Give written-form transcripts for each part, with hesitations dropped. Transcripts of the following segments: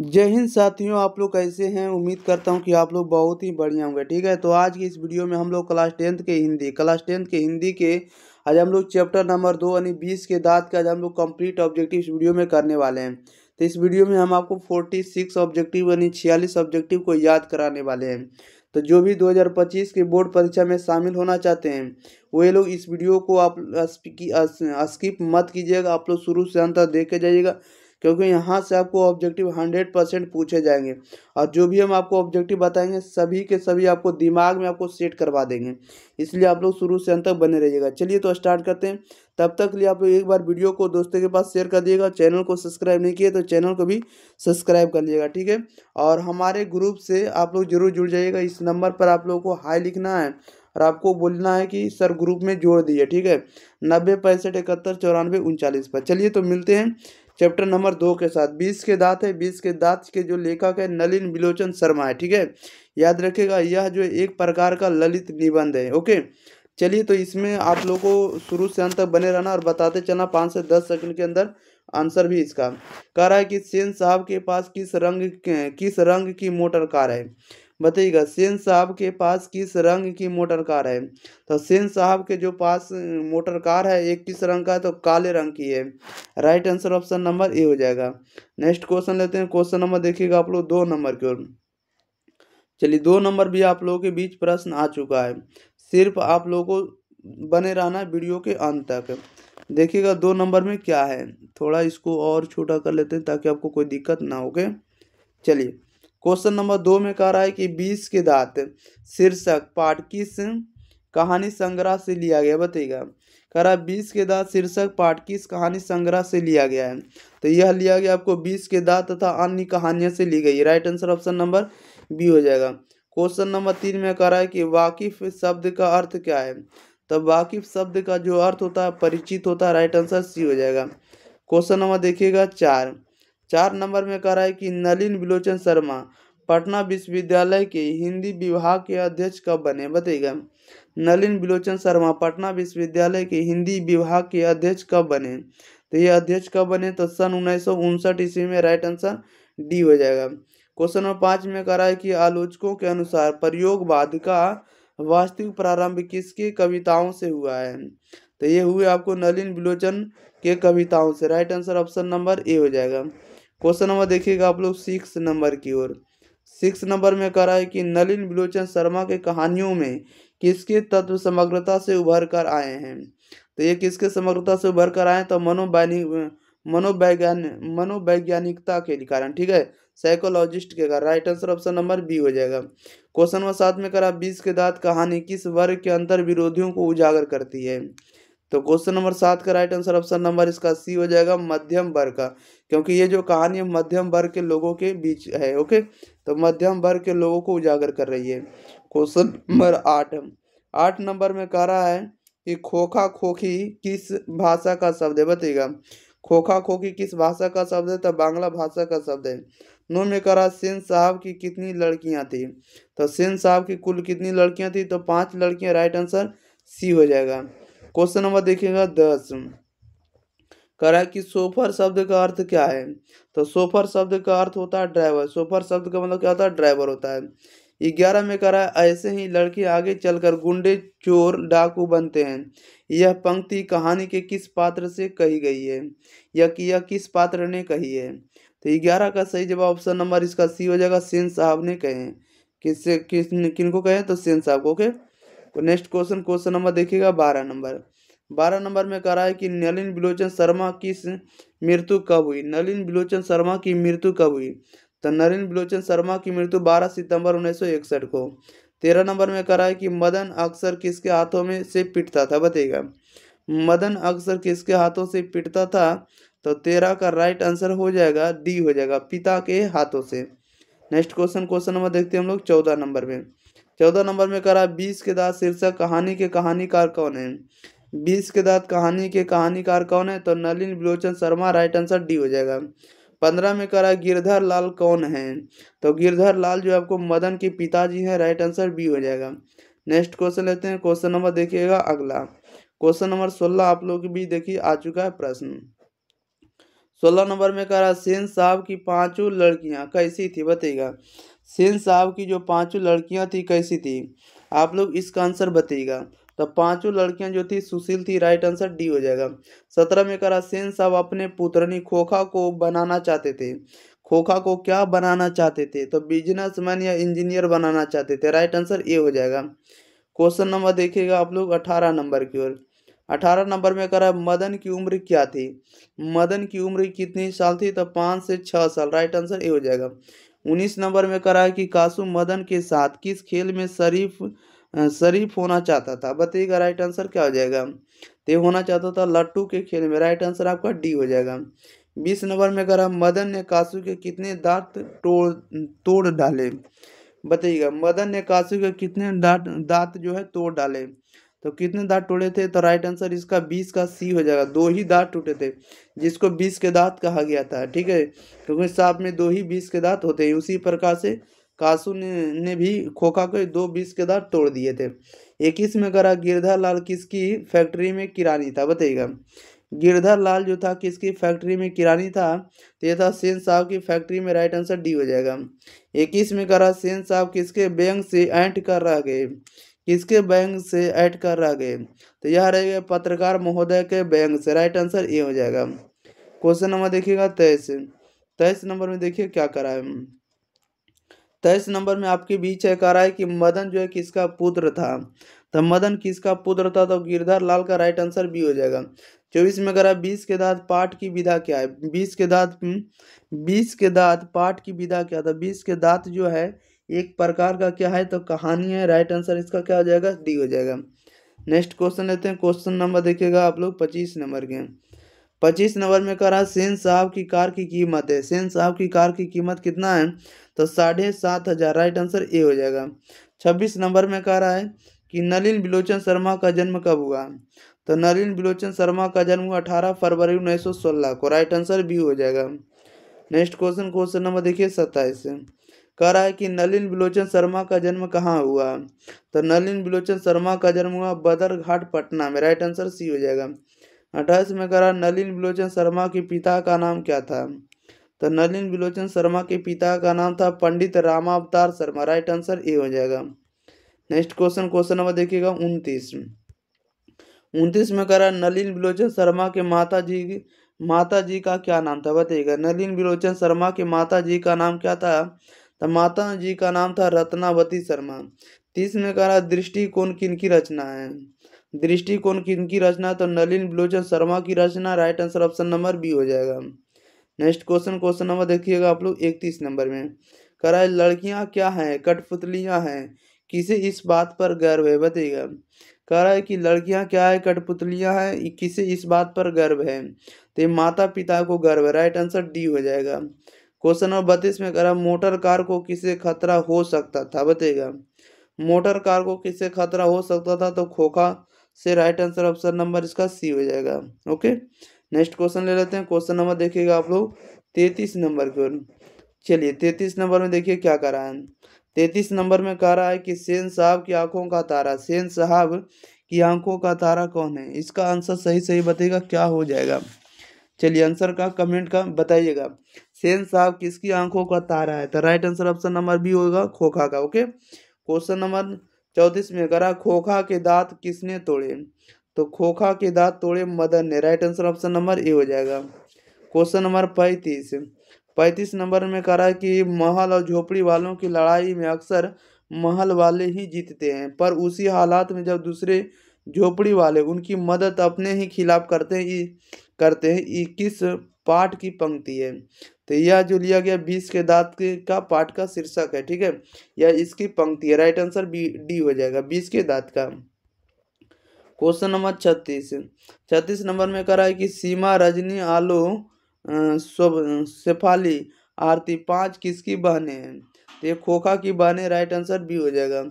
जय हिंद साथियों, आप लोग कैसे हैं। उम्मीद करता हूं कि आप लोग बहुत ही बढ़िया होंगे। ठीक है, तो आज की इस वीडियो में हम लोग क्लास टेंथ के हिंदी के आज हम लोग चैप्टर नंबर 2 यानी 20 के दांत का आज हम लोग कंप्लीट ऑब्जेक्टिव इस वीडियो में करने वाले हैं। तो इस वीडियो में हम आपको 46 ऑब्जेक्टिव यानी 46 ऑब्जेक्टिव को याद कराने वाले हैं। तो जो भी 2025 के बोर्ड परीक्षा में शामिल होना चाहते हैं वे लोग इस वीडियो को आप स्किप मत कीजिएगा। आप लोग शुरू से अंत तक देख के जाइएगा, क्योंकि यहाँ से आपको ऑब्जेक्टिव 100% पूछे जाएंगे और जो भी हम आपको ऑब्जेक्टिव बताएंगे सभी के सभी आपको दिमाग में आपको सेट करवा देंगे। इसलिए आप लोग शुरू से अंत तक बने रहिएगा। चलिए तो स्टार्ट करते हैं। तब तक के लिए आप लोग एक बार वीडियो को दोस्तों के पास शेयर कर दिएगा। चैनल को सब्सक्राइब नहीं किए तो चैनल को भी सब्सक्राइब कर लीजिएगा। ठीक है, और हमारे ग्रुप से आप लोग जरूर जुड़ जाइएगा। इस नंबर पर आप लोगों को हाई लिखना है और आपको बोलना है कि सर ग्रुप में जोड़ दिए। ठीक है, 90 65 71 94 39 पर। चलिए तो मिलते हैं चैप्टर नंबर 2 के साथ। 20 के दांत है। 20 के दांत के जो लेखक है नलिन बिलोचन शर्मा है। ठीक है, याद रखिएगा यह जो एक प्रकार का ललित निबंध है। ओके, चलिए तो इसमें आप लोगों को शुरू से अंत तक बने रहना और बताते चलना 5 से 10 सेकंड के अंदर आंसर भी इसका। कह रहा है कि सेन साहब के पास किस रंग की मोटर कार है। बताइएगा, सेन साहब के पास किस रंग की मोटर कार है। तो सेन साहब के जो पास मोटर कार है एक किस रंग का है, तो काले रंग की है। Right answer option number A हो जाएगा। नेक्स्ट क्वेश्चन लेते हैं। क्वेश्चन नंबर देखिएगा आप लोग 2 नंबर की ओर। चलिए 2 नंबर भी आप लोगों के बीच प्रश्न आ चुका है। सिर्फ आप लोगों को बने रहना है वीडियो के अंत तक। देखिएगा 2 नंबर में क्या है। थोड़ा इसको और छोटा कर लेते हैं ताकि आपको कोई दिक्कत ना हो। ओके, चलिए क्वेश्चन नंबर 2 में कह रहा है कि 20 के दांत शीर्षक पाठ किस कहानी संग्रह से लिया गया। बताइएगा, कह रहा है 20 के दांत शीर्षक पाठ किस कहानी संग्रह से लिया गया है। तो यह लिया गया आपको 20 के दांत तथा अन्य कहानियों से ली गई। Right answer option number B हो जाएगा। क्वेश्चन नंबर 3 में कह रहा है कि वाकिफ शब्द का अर्थ क्या है। तो वाकिफ शब्द का जो अर्थ होता है परिचित होता है। राइट आंसर सी हो जाएगा। क्वेश्चन नंबर देखिएगा 4 नंबर में कह रहा है कि नलिन बिलोचन शर्मा पटना विश्वविद्यालय के हिंदी विभाग के अध्यक्ष कब बने। बताइएगा, नलिन बिलोचन शर्मा पटना विश्वविद्यालय के हिंदी विभाग के अध्यक्ष कब बने। तो ये अध्यक्ष कब बने, तो सन 1959 ईस्वी में। राइट आंसर डी हो जाएगा। क्वेश्चन नंबर 5 में कह रहा है कि आलोचकों के अनुसार प्रयोगवाद का वास्तविक प्रारंभ किसके कविताओं से हुआ है। तो ये हुए आपको नलिन बिलोचन के कविताओं से। Right answer option number A हो जाएगा। क्वेश्चन नंबर देखिएगा आप लोग 6 नंबर की ओर। 6 नंबर में कह रहा है कि नलिन बिलोचन शर्मा के कहानियों में किसके तत्व समग्रता से उभर कर आए हैं। तो ये किसके समग्रता से उभर कर आए हैं, तो मनोवैज्ञानिकता के कारण। ठीक है, साइकोलॉजिस्ट के कारण। Right answer option number B हो जाएगा। क्वेश्चन नंबर 7 में करा 20 के दांत कहानी किस वर्ग के अंतर विरोधियों को उजागर करती है। तो क्वेश्चन नंबर 7 का राइट आंसर ऑप्शन नंबर इसका सी हो जाएगा, मध्यम वर्ग का। क्योंकि ये जो कहानी है मध्यम वर्ग के लोगों के बीच है। ओके, तो मध्यम वर्ग के लोगों को उजागर कर रही है। क्वेश्चन नंबर 8 नंबर में कह रहा है कि खोखा खोखी किस भाषा का शब्द है। बताइएगा, खोखा खोखी किस भाषा का शब्द है, तो बांग्ला भाषा का शब्द है। 9 में कह रहा सेन साहब की कितनी लड़कियां थी। तो सेन साहब की कुल कितनी लड़कियां थी, तो 5 लड़कियां। राइट आंसर सी हो जाएगा। क्वेश्चन नंबर देखिएगा 10। कह रहा है कि सोफर शब्द का अर्थ क्या है। तो सोफर शब्द का अर्थ होता है ड्राइवर। सोफर शब्द का मतलब क्या होता है, ड्राइवर होता है। 11 में कह रहा है ऐसे ही लड़के आगे चलकर गुंडे चोर डाकू बनते हैं। यह पंक्ति कहानी के किस पात्र से कही गई है, या कि यह किस पात्र ने कही है। तो 11 का सही जवाब ऑप्शन नंबर इसका सी हो जाएगा, सेन साहब ने कहे। किससे किनको कहे, तो सेन साहब को। ओके, तो नेक्स्ट क्वेश्चन नंबर देखिएगा 12 नंबर में कह रहा है कि नलिन बिलोचन शर्मा की मृत्यु कब हुई। नलिन बिलोचन शर्मा की मृत्यु कब हुई। तो नलिन बिलोचन शर्मा की मृत्यु 12 सितंबर 1961 को। 13 नंबर में कह रहा है कि मदन अक्सर किसके हाथों में से पिटता था। बताइएगा, मदन अक्सर किसके हाथों से पिटता था। तो 13 का राइट आंसर हो जाएगा डी हो जाएगा, पिता के हाथों से। नेक्स्ट क्वेश्चन नंबर देखते हैं हम लोग 14 नंबर में। 14 नंबर में कह रहा है 20 के दांत शीर्षक कहानी के कहानीकार कौन है। 20 के दांत कहानी के कहानीकार कौन है, तो Nalin Bilochan Sharma. Right answer D हो जाएगा। 15 में कह रहा है गिरधर लाल कौन है। तो गिरधर लाल जो आपको मदन के पिताजी हैं। राइट आंसर बी हो जाएगा। नेक्स्ट क्वेश्चन लेते हैं। क्वेश्चन नंबर देखिएगा अगला। क्वेश्चन नंबर 16 आप लोग भी देखिए आ चुका है प्रश्न। 16 नंबर में कह रहा सेन साहब की पांचों लड़कियां कैसी थी, बताइएगा। सेन साहब की जो पांचों लड़कियां थी कैसी थी, आप लोग इसका आंसर बताइएगा। तो पांचों लड़कियां जो थी सुशील थी, राइट आंसर डी हो जाएगा। 17 में कह रहा सेन साहब अपने पुत्रनी खोखा को बनाना चाहते थे। खोखा को क्या बनाना चाहते थे, तो बिजनेसमैन या इंजीनियर बनाना चाहते थे, राइट आंसर ए हो जाएगा। क्वेश्चन नंबर देखिएगा आप लोग 18 नंबर की ओर। 18 नंबर में करा मदन की उम्र क्या थी। मदन की उम्र कितनी साल थी, तो 5 से 6 साल, राइट आंसर ए हो जाएगा। 19 नंबर में करा है कि कासू मदन के साथ किस खेल में शरीफ होना चाहता था, बताइएगा, राइट आंसर क्या हो जाएगा। तो ये होना चाहता था लट्टू के खेल में, राइट आंसर आपका डी हो जाएगा। 20 नंबर में करा मदन ने कासू के कितने दांत तोड़ तोड़ डाले, बताइएगा। मदन ने कासू के कितने दांत दांत जो है तोड़ डाले, तो कितने दांत टूटे थे, तो राइट आंसर इसका 20 का सी हो जाएगा। 2 ही दांत टूटे थे, जिसको 20 के दांत कहा गया था, ठीक है, क्योंकि सांप में 2 ही 20 के दांत होते हैं। उसी प्रकार से कासू ने भी खोखा के 2 20 के दांत तोड़ दिए थे। 21 में करा गिरधर लाल किसकी फैक्ट्री में किरानी था, बताइएगा। गिरधर लाल जो था किसकी फैक्ट्री में किरानी था, तो ये था सेन साहब की फैक्ट्री में, राइट आंसर डी हो जाएगा। 21 में करा सेन साहब किसके बैंक से ऐंठ कर रह गए, किसके बैंक से ऐड कर रह गए, तो यह रहेगा पत्रकार महोदय के बैंक से, राइट आंसर ए हो जाएगा। क्वेश्चन नंबर देखिएगा 23। 23 नंबर में देखिए क्या करा है। 23 नंबर में आपके बीच है, कह रहा है कि मदन जो है किसका पुत्र था, तो मदन किसका पुत्र था, तो गिरधर लाल का, राइट आंसर बी हो जाएगा। 24 में कह रहा है 20 के दांत पाठ की विधा क्या है। 20 के दांत पाठ की विधा क्या था। 20 के दांत जो है एक प्रकार का क्या है, तो कहानी है, राइट आंसर इसका क्या हो जाएगा, डी हो जाएगा। नेक्स्ट क्वेश्चन लेते हैं। क्वेश्चन नंबर देखिएगा आप लोग 25 नंबर के। 25 नंबर में कह रहा है सेन साहब की कार की कीमत है। सेन साहब की कार की कीमत कितना है, तो 7,500, राइट आंसर ए हो जाएगा। 26 नंबर में कह रहा है कि नलिन बिलोचन शर्मा का जन्म कब हुआ, तो नलिन बिलोचन शर्मा का जन्म हुआ 18 फरवरी 1916 को, राइट आंसर बी हो जाएगा। नेक्स्ट क्वेश्चन, क्वेश्चन नंबर देखिए 27। कह रहा है कि नलिन बिलोचन शर्मा का जन्म कहाँ हुआ, तो नलिन बिलोचन शर्मा का जन्म हुआ बदरघाट पटना में, राइट आंसर सी हो जाएगा। 28 में कह रहा नलिन बिलोचन शर्मा के पिता का नाम क्या था, तो नलिन बिलोचन शर्मा के पिता का नाम था पंडित रामावतार शर्मा, राइट आंसर ए हो जाएगा। नेक्स्ट क्वेश्चन, क्वेश्चन नंबर देखिएगा 29। 29 में कह रहा नलिन बिलोचन शर्मा के माता जी का क्या नाम था, बताइएगा। नलिन बिलोचन शर्मा के माता जी का नाम क्या था, तो माता जी का नाम था रत्नावती शर्मा। 30 में कह रहा दृष्टिकोण किनकी रचना है। दृष्टिकोण किनकी रचना, तो नलिन बिलोचन शर्मा की रचना, right answer option number B हो जाएगा। नेक्स्ट क्वेश्चन, क्वेश्चन नंबर देखिएगा आप लोग 31 नंबर में। कह रहा है लड़कियां क्या हैं, कठपुतलियां हैं, किसे इस बात पर गर्व है, बताइएगा। कह रहा है कि लड़कियां क्या है, कठपुतलियां हैं, किसे इस बात पर गर्व है, तो माता पिता को गर्व है, राइट आंसर डी हो जाएगा। क्वेश्चन नंबर 32 में कह रहा मोटर कार को किसे खतरा हो सकता था, बताइएगा। मोटर कार को किसे खतरा हो सकता था, तो खोखा से, राइट आंसर ऑप्शन नंबर इसका सी हो जाएगा। ओके, नेक्स्ट क्वेश्चन ले लेते हैं। क्वेश्चन नंबर देखिएगा आप लोग 33 नंबर की ओर। चलिए 33 नंबर में देखिए क्या कर रहा है। 33 नंबर में कह रहा है कि सेन साहब की आंखों का तारा, सेन साहब की आंखों का तारा कौन है, इसका आंसर सही सही बताइएगा क्या हो जाएगा। चलिए आंसर का कमेंट का बताइएगा। सेन साहब किसकी आंखों का तारा है, तो right answer option number B होगा, खोखा का। ओके, क्वेश्चन नंबर 34 में करा खोखा के दांत किसने तोड़े, तो खोखा के दांत तोड़े मदन ने, right answer option number A हो जाएगा। क्वेश्चन नंबर 35 नंबर में कह रहा है कि महल और झोपड़ी वालों की लड़ाई में अक्सर महल वाले ही जीतते हैं, पर उसी हालात में जब दूसरे झोपड़ी वाले उनकी मदद अपने ही खिलाफ करते हैं, ये किस पाठ की पंक्ति है, तो यह जो लिया गया 20 के दांत का पाठ का शीर्षक है, ठीक है, यह इसकी पंक्ति है, राइट आंसर बी डी हो जाएगा, 20 के दांत का। क्वेश्चन नंबर 36 नंबर में कह रहा है कि सीमा, रजनी, आलो, शेफाली, आरती 5 किसकी बहनें हैं, तो ये खोखा की बहनें, राइट आंसर बी हो जाएगा।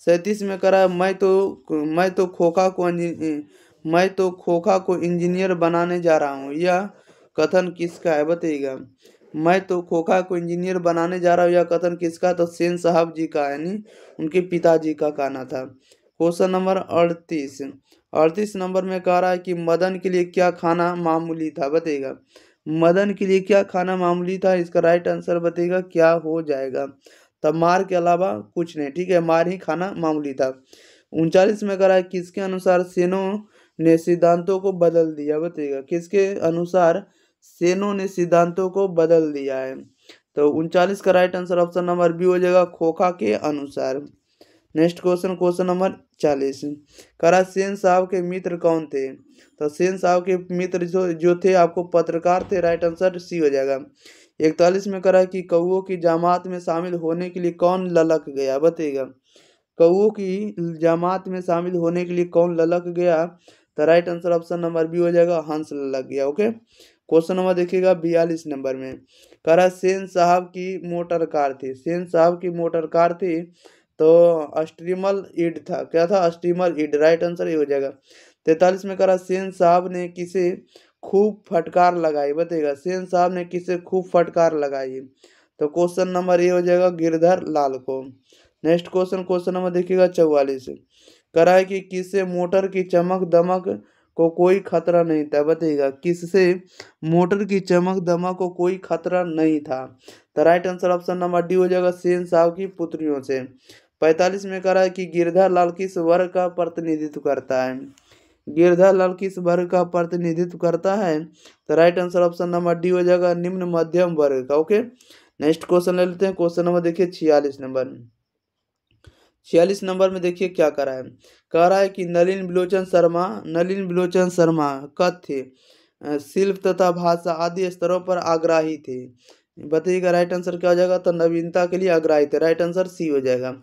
37 में कह रहा है मैं तो खोखा को इंजीनियर बनाने जा रहा हूँ, यह कथन किसका है, बताइएगा। मैं तो खोखा को इंजीनियर बनाने जा रहा हूँ, यह कथन किसका, तो सेन साहब जी का, यानी उनके पिताजी का कहना था। क्वेश्चन नंबर 38 नंबर में कह रहा है कि मदन के लिए क्या खाना मामूली था, बताइएगा। मदन के लिए क्या खाना मामूली था, इसका राइट आंसर बताइएगा क्या हो जाएगा। तब मार के अलावा कुछ नहीं, ठीक है, मार ही खाना मामूली था। 39 में करा है किसके अनुसार सेनो ने सिद्धांतों को बदल दिया, बताइएगा किसके अनुसार सेनो ने सिद्धांतों को बदल दिया है। तो 39 का right answer option number B हो जाएगा, खोखा के अनुसार। नेक्स्ट क्वेश्चन नंबर 40 करा सेन साहब के मित्र कौन थे। तो सेन साहब के मित्र जो थे आपको पत्रकार थे, राइट आंसर सी हो जाएगा। 41 में करा कि कौओं की जमात में शामिल होने के लिए कौन ललक गया, बताइएगा कौओं की जमात में शामिल होने के लिए कौन ललक गया। तो right answer option number B हो जाएगा, हंस ललक गया। ओके, क्वेश्चन नंबर देखिएगा 42 नंबर में करा सेन साहब की मोटर कार थी, सेन साहब की मोटर कार थी तो स्ट्रीमल ईड था, क्या था, स्ट्रीमल ईड, राइट आंसर ये हो जाएगा। 43 में करा सेन साहब ने किसे खूब फटकार लगाई, बताइएगा सेन साहब ने किसे खूब फटकार लगाई। तो क्वेश्चन नंबर ये हो जाएगा गिरधर लाल को। नेक्स्ट क्वेश्चन नंबर देखिएगा 44 करा है कि किससे मोटर की चमक दमक को कोई खतरा नहीं था, बताइएगा किससे मोटर की चमक दमक को कोई खतरा नहीं था। तो right answer option number D हो जाएगा, सेन साहब की पुत्रियों से। 45 में करा है कि गिरधर लाल किस वर्ग का प्रतिनिधित्व करता है, गिरधर लाल किस वर्ग का प्रतिनिधित्व करता है। तो right answer option number D हो जाएगा, निम्न मध्यम वर्ग का। ओके, नेक्स्ट क्वेश्चन ले लेते हैं। क्वेश्चन नंबर देखिए 46 नंबर। 46 नंबर में देखिए क्या करा है, कह रहा है कि नलिन बिलोचन शर्मा कथ्य शिल्प तथा भाषा आदि स्तरों पर आग्रही थे, बताइएगा राइट आंसर क्या हो जाएगा। तो नवीनता के लिए आग्रही थे, राइट आंसर सी हो जाएगा।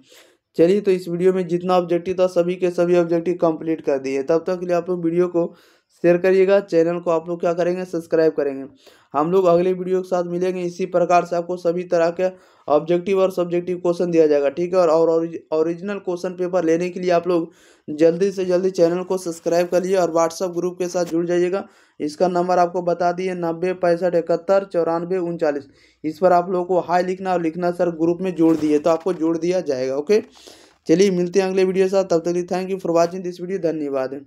चलिए, तो इस वीडियो में जितना ऑब्जेक्टिव था सभी के सभी ऑब्जेक्टिव कंप्लीट कर दिए। तब तक के लिए आप लोग वीडियो को शेयर करिएगा, चैनल को आप लोग क्या करेंगे, सब्सक्राइब करेंगे। हम लोग अगले वीडियो के साथ मिलेंगे। इसी प्रकार से आपको सभी तरह के ऑब्जेक्टिव और सब्जेक्टिव क्वेश्चन दिया जाएगा, ठीक है। और ओरिजिनल क्वेश्चन पेपर लेने के लिए आप लोग जल्दी से जल्दी चैनल को सब्सक्राइब करिए और व्हाट्सअप ग्रुप के साथ जुड़ जाइएगा। इसका नंबर आपको बता दिए 90 65 71 94 39। इस पर आप लोगों को हाई लिखना और लिखना सर ग्रुप में जोड़ दिए, तो आपको जोड़ दिया जाएगा। ओके, चलिए मिलते हैं अगले वीडियो के साथ, तब तक thank you for watching this video, धन्यवाद।